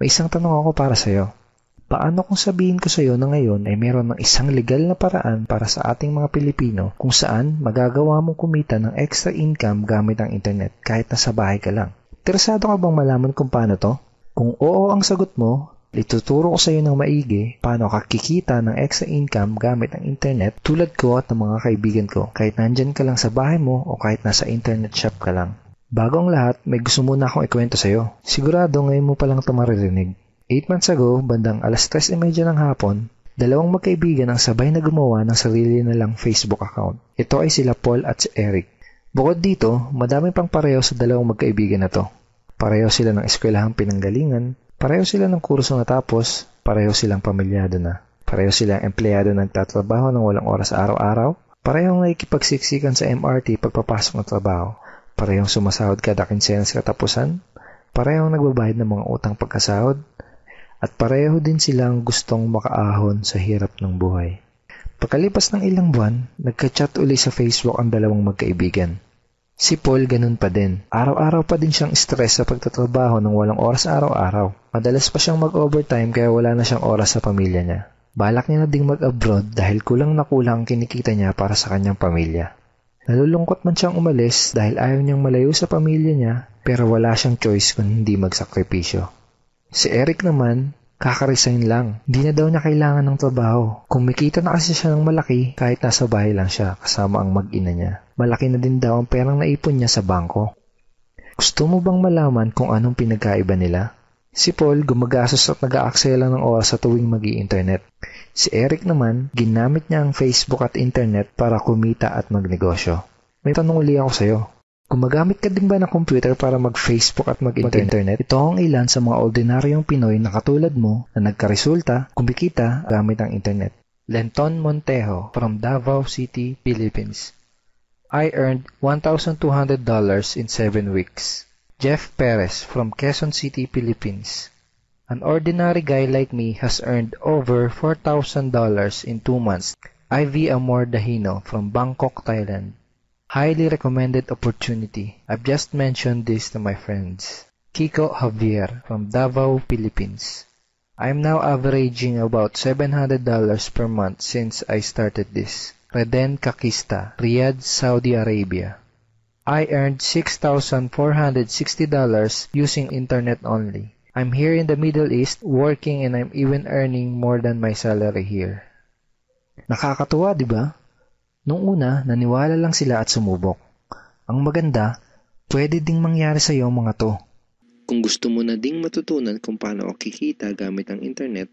May isang tanong ako para sa'yo. Paano kung sabihin ko sa'yo na ngayon ay meron ng isang legal na paraan para sa ating mga Pilipino kung saan magagawa mong kumita ng extra income gamit ang internet kahit nasa bahay ka lang? Interesado ka bang malaman kung paano to? Kung oo ang sagot mo, ituturo ko sa iyo ng maigi paano ka kikita ng extra income gamit ang internet tulad ko at ng mga kaibigan ko kahit nandyan ka lang sa bahay mo o kahit nasa internet shop ka lang. Bago ang lahat, may gusto muna akong ikwento sa iyo. Sigurado ngayon mo palang ito maririnig. 8 months ago, bandang 3:30 ng hapon, dalawang magkaibigan ang sabay na gumawa ng sarili nilang Facebook account. Ito ay sila Paul at si Eric. Bukod dito, madami pang pareho sa dalawang magkaibigan na to. Pareho sila ng eskwelahang pinanggalingan, pareho sila ng kurso natapos, pareho silang pamilyado na. Pareho silang empleyado na nagtatrabaho ng walang oras araw-araw, parehong nakikipagsiksikan sa MRT pagpapasok ng trabaho, parehong sumasahod kada kinsenas katapusan, parehong nagbabayad ng mga utang pagkasahod, at pareho din silang gustong makaahon sa hirap ng buhay. Pagkalipas ng ilang buwan, nagka-chat uli sa Facebook ang dalawang magkaibigan. Si Paul ganun pa din. Araw-araw pa din siyang stress sa pagtatrabaho ng walang oras araw-araw. Madalas pa siyang mag-overtime kaya wala na siyang oras sa pamilya niya. Balak niya na ding mag-abroad dahil kulang na kulang ang kinikita niya para sa kanyang pamilya. Nalulungkot man siyang umalis dahil ayaw niyang malayo sa pamilya niya pero wala siyang choice kung hindi magsakripisyo. Si Eric naman, kaka-resign lang. Hindi na daw niya kailangan ng trabaho. Kumikita na kasi siya ng malaki kahit nasa bahay lang siya kasama ang mag-ina niya. Malaki na din daw ang perang naipon niya sa bangko. Gusto mo bang malaman kung anong pinagkaiba nila? Si Paul gumagastos at nag-aaksaya lang ng oras sa tuwing mag-i-internet. Si Eric naman, ginamit niya ang Facebook at internet para kumita at magnegosyo. May tanong uli ako sa'yo. Gumagamit ka din ba ng computer para mag-Facebook at mag-internet? Ito ang ilan sa mga ordinaryong Pinoy na katulad mo na nagkaresulta, kumikita gamit ang internet. Lenton Montejo from Davao City, Philippines. I earned $1,200 in 7 weeks. Jeff Perez from Quezon City, Philippines. An ordinary guy like me has earned over $4,000 in 2 months. Ivy Amor Dahino from Bangkok, Thailand. Highly recommended opportunity. I've just mentioned this to my friends. Kiko Javier from Davao, Philippines. I'm now averaging about $700 per month since I started this. Reden Kakista, Riyadh, Saudi Arabia. I earned $6,460 using internet only. I'm here in the Middle East working and I'm even earning more than my salary here. Nakakatuwa, di ba? Nung una, naniwala lang sila at sumubok. Ang maganda, pwede ding mangyari sa iyo mga to. Kung gusto mo na ding matutunan kung paano kikita gamit ang internet,